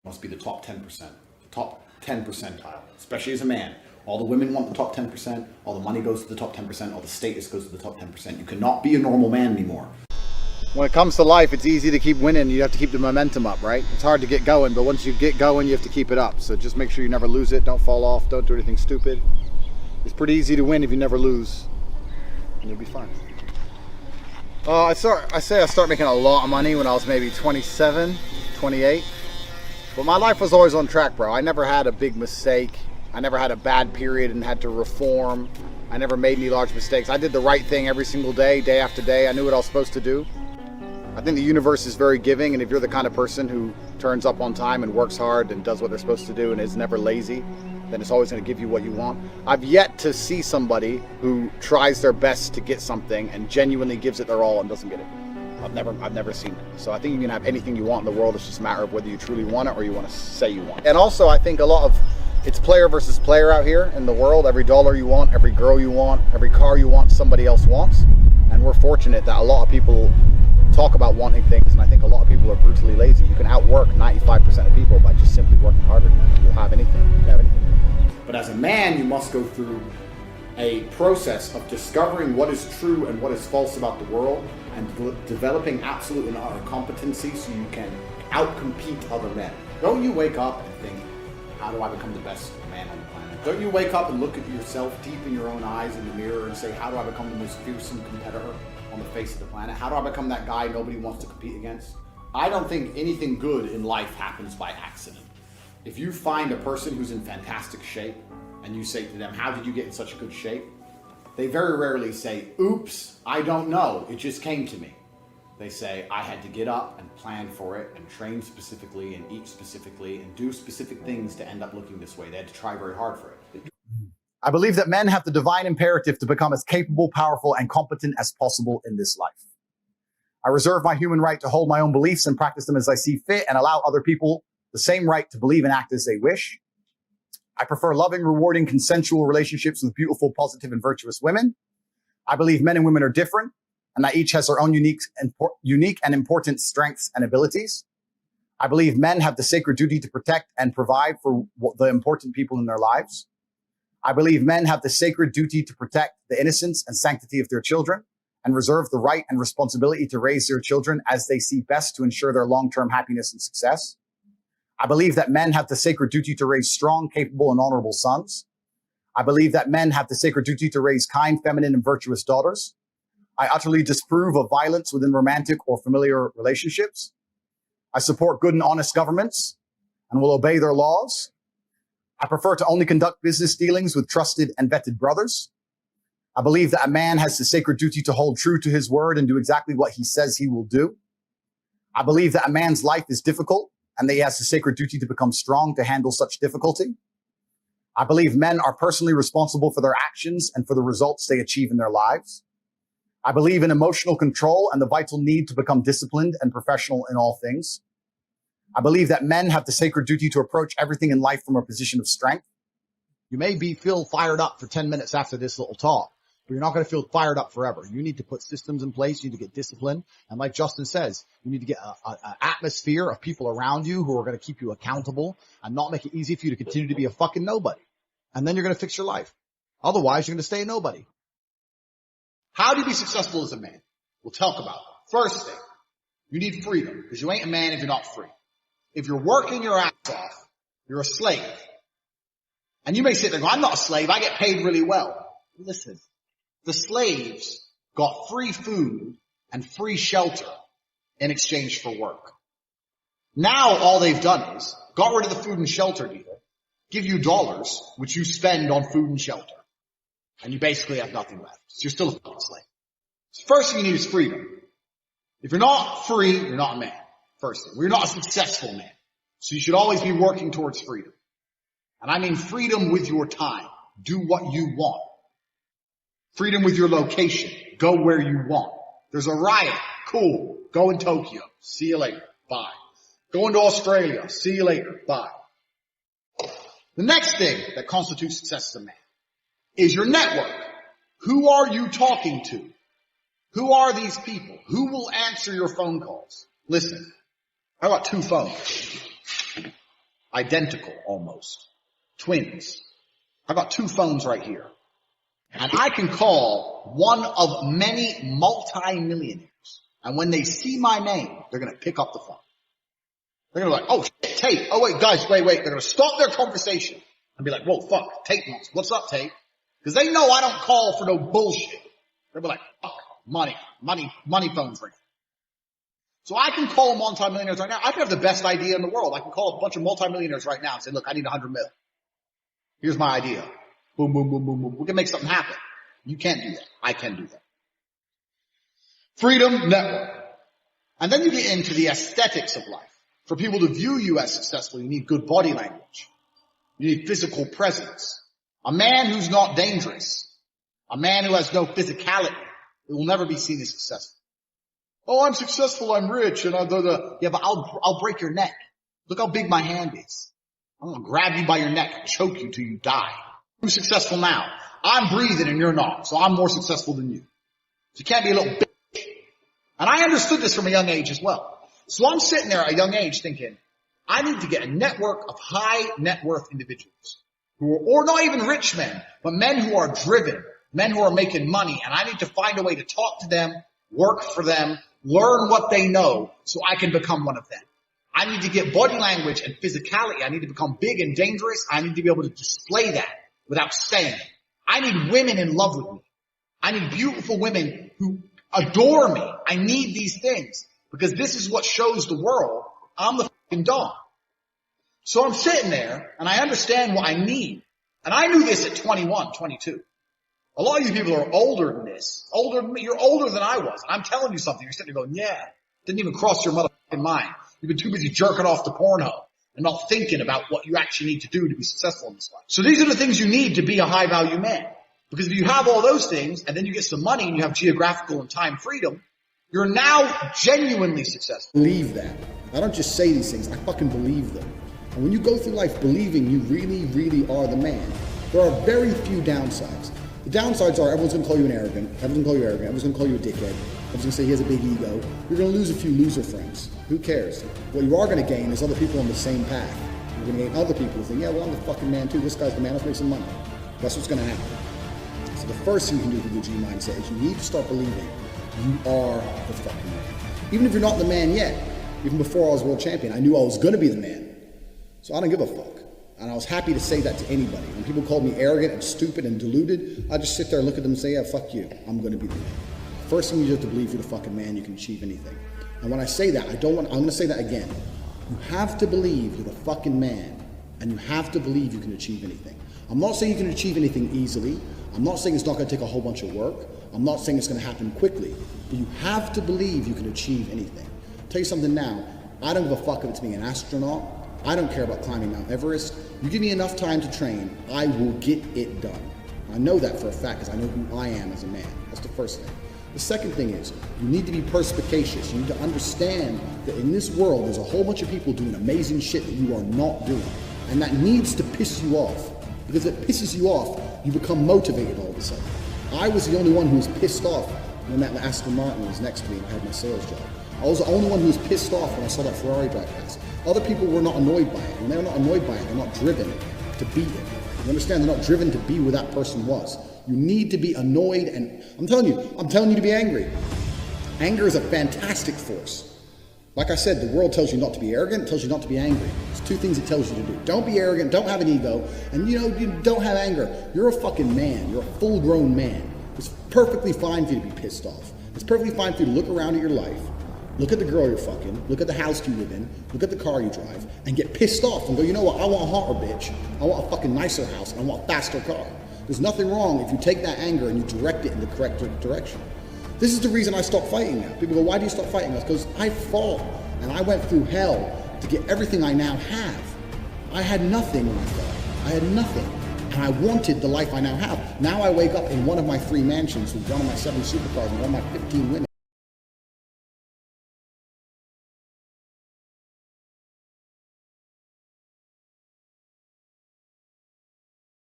Must be the top 10%, the top 10 percentile, especially as a man. All the women want the top 10%, all the money goes to the top 10%, all the status goes to the top 10%. You cannot be a normal man anymore. When it comes to life, it's easy to keep winning. You have to keep the momentum up, right? It's hard to get going, but once you get going, you have to keep it up. So just make sure you never lose it. Don't fall off. Don't do anything stupid. It's pretty easy to win if you never lose, and you'll be fine. I start making a lot of money when I was maybe 27, 28. But my life was always on track, bro. I never had a big mistake. I never had a bad period and had to reform. I never made any large mistakes. I did the right thing every single day, day after day. I knew what I was supposed to do. I think the universe is very giving, and if you're the kind of person who turns up on time and works hard and does what they're supposed to do and is never lazy, then it's always going to give you what you want. I've yet to see somebody who tries their best to get something and genuinely gives it their all and doesn't get it. I've never seen it. So I think you can have anything you want in the world. It's just a matter of whether you truly want it or you want to say you want it. And also, I think it's player versus player out here in the world. Every dollar you want, every girl you want, every car you want, somebody else wants. And we're fortunate that a lot of people talk about wanting things, and I think a lot of people are brutally lazy. You can outwork 95% of people by just simply working harder than them. You'll have anything. You can have anything. But as a man, you must go through a process of discovering what is true and what is false about the world, and developing absolute and utter competency so you can outcompete other men. Don't you wake up and think, how do I become the best man on the planet? Don't you wake up and look at yourself deep in your own eyes in the mirror and say, how do I become the most fearsome competitor on the face of the planet? How do I become that guy nobody wants to compete against? I don't think anything good in life happens by accident. If you find a person who's in fantastic shape and you say to them, how did you get in such good shape? They very rarely say, oops, I don't know, it just came to me. They say, I had to get up and plan for it and train specifically and eat specifically and do specific things to end up looking this way. They had to try very hard for it. I believe that men have the divine imperative to become as capable, powerful, and competent as possible in this life. I reserve my human right to hold my own beliefs and practice them as I see fit, and allow other people the same right to believe and act as they wish. I prefer loving, rewarding, consensual relationships with beautiful, positive, and virtuous women. I believe men and women are different, and that each has their own unique and important strengths and abilities. I believe men have the sacred duty to protect and provide for the important people in their lives. I believe men have the sacred duty to protect the innocence and sanctity of their children, and reserve the right and responsibility to raise their children as they see best to ensure their long-term happiness and success. I believe that men have the sacred duty to raise strong, capable, and honorable sons. I believe that men have the sacred duty to raise kind, feminine, and virtuous daughters. I utterly disapprove of violence within romantic or familiar relationships. I support good and honest governments and will obey their laws. I prefer to only conduct business dealings with trusted and vetted brothers. I believe that a man has the sacred duty to hold true to his word and do exactly what he says he will do. I believe that a man's life is difficult and that he has the sacred duty to become strong to handle such difficulty. I believe men are personally responsible for their actions and for the results they achieve in their lives. I believe in emotional control and the vital need to become disciplined and professional in all things. I believe that men have the sacred duty to approach everything in life from a position of strength. You may feel fired up for 10 minutes after this little talk, but you're not going to feel fired up forever. You need to put systems in place. You need to get discipline. And like Justin says, you need to get an atmosphere of people around you who are going to keep you accountable and not make it easy for you to continue to be a fucking nobody. And then you're going to fix your life. Otherwise, you're going to stay a nobody. How do you be successful as a man? We'll talk about it. First thing, you need freedom, because you ain't a man if you're not free. If you're working your ass off, you're a slave. And you may sit there and go, I'm not a slave, I get paid really well. Listen, the slaves got free food and free shelter in exchange for work. Now all they've done is got rid of the food and shelter deal, give you dollars, which you spend on food and shelter. And you basically have nothing left. So you're still a fucking slave. So first thing you need is freedom. If you're not free, you're not a man. First thing. You're not a successful man. So you should always be working towards freedom. And I mean freedom with your time. Do what you want. Freedom with your location. Go where you want. There's a riot. Cool. Go in Tokyo. See you later. Bye. Going to Australia. See you later. Bye. The next thing that constitutes success as a man is your network. Who are you talking to? Who are these people? Who will answer your phone calls? Listen, I got 2 phones. identical almost, twins. I got 2 phones right here. And I can call one of many multi-millionaires. And when they see my name, they're going to pick up the phone. They're going to be like, oh, shit, Tate. Oh, wait, guys, wait. They're going to stop their conversation and be like, whoa, fuck, Tate wants. What's up, Tate? Because they know I don't call for no bullshit. They'll be like, fuck, money phones right now. So I can call multi-millionaires right now. I can have the best idea in the world. I can call a bunch of multi-millionaires right now and say, look, I need 100 mil. Here's my idea. Boom, boom, boom, boom, boom. We can make something happen. You can't do that. I can do that. Freedom Network. And then you get into the aesthetics of life. For people to view you as successful, you need good body language. You need physical presence. A man who's not dangerous, a man who has no physicality, it will never be seen as successful. Oh, I'm successful, I'm rich, and yeah, but I'll break your neck. Look how big my hand is. I'm gonna grab you by your neck and choke you till you die. Who's successful now? I'm breathing and you're not, so I'm more successful than you. So you can't be a little bitch. And I understood this from a young age as well. So I'm sitting there at a young age thinking, I need to get a network of high net worth individuals who are, or not even rich men, but men who are driven, men who are making money, and I need to find a way to talk to them, work for them, learn what they know so I can become one of them. I need to get body language and physicality. I need to become big and dangerous. I need to be able to display that without saying it. I need women in love with me. I need beautiful women who adore me. I need these things because this is what shows the world I'm the fucking Don. So I'm sitting there and I understand what I need. And I knew this at 21, 22. A lot of you people are older than this. You're older than I was. I'm telling you something. You're sitting there going, yeah, didn't even cross your motherfucking mind. You've been too busy jerking off to Pornhub and not thinking about what you actually need to do to be successful in this life. So these are the things you need to be a high value man. Because if you have all those things and then you get some money and you have geographical and time freedom, you're now genuinely successful. Believe that. I don't just say these things. I fucking believe them. And when you go through life believing you really, really are the man, there are very few downsides. The downsides are everyone's going to call you arrogant. Everyone's going to call you a dickhead. Everyone's going to say he has a big ego. You're going to lose a few loser friends. Who cares? What you are going to gain is other people on the same path. You're going to gain other people who think, yeah, well, I'm the fucking man too. This guy's the man. Let's make some money. That's what's going to happen. So the first thing you can do with your G mindset is you need to start believing you are the fucking man. Even if you're not the man yet, even before I was world champion, I knew I was going to be the man. So I don't give a fuck. And I was happy to say that to anybody. When people called me arrogant and stupid and deluded, I just sit there and look at them and say, yeah, fuck you. I'm going to be the man. First thing you have to believe you're the fucking man, you can achieve anything. And when I say that, I'm going to say that again. You have to believe you're the fucking man, and you have to believe you can achieve anything. I'm not saying you can achieve anything easily. I'm not saying it's not going to take a whole bunch of work. I'm not saying it's going to happen quickly. But you have to believe you can achieve anything. I'll tell you something now. I don't give a fuck if it's being an astronaut. I don't care about climbing Mount Everest. You give me enough time to train, I will get it done. I know that for a fact because I know who I am as a man. That's the first thing. The second thing is you need to be perspicacious. You need to understand that in this world there's a whole bunch of people doing amazing shit that you are not doing. And that needs to piss you off. Because if it pisses you off, you become motivated all of a sudden. I was the only one who was pissed off when that Aston Martin was next to me and I had my sales job. I was the only one who was pissed off when I saw that Ferrari drive past. Other people were not annoyed by it. When they're not annoyed by it, they're not driven to beat it. You understand? They're not driven to be where that person was. You need to be annoyed, and I'm telling you to be angry. Anger is a fantastic force. Like I said, the world tells you not to be arrogant, it tells you not to be angry. There's two things it tells you to do. Don't be arrogant, don't have an ego, and you don't have anger. You're a fucking man. You're a full-grown man. It's perfectly fine for you to be pissed off. It's perfectly fine for you to look around at your life, look at the girl you're fucking, look at the house you live in, look at the car you drive, and get pissed off and go, you know what, I want a hotter bitch, I want a fucking nicer house, and I want a faster car. There's nothing wrong if you take that anger and you direct it in the correct direction. This is the reason I stopped fighting now. People go, why do you stop fighting? That's because I fought and I went through hell to get everything I now have. I had nothing when I fought. I had nothing. And I wanted the life I now have. Now I wake up in one of my 3 mansions with one of my 7 supercars and one of my 15 women.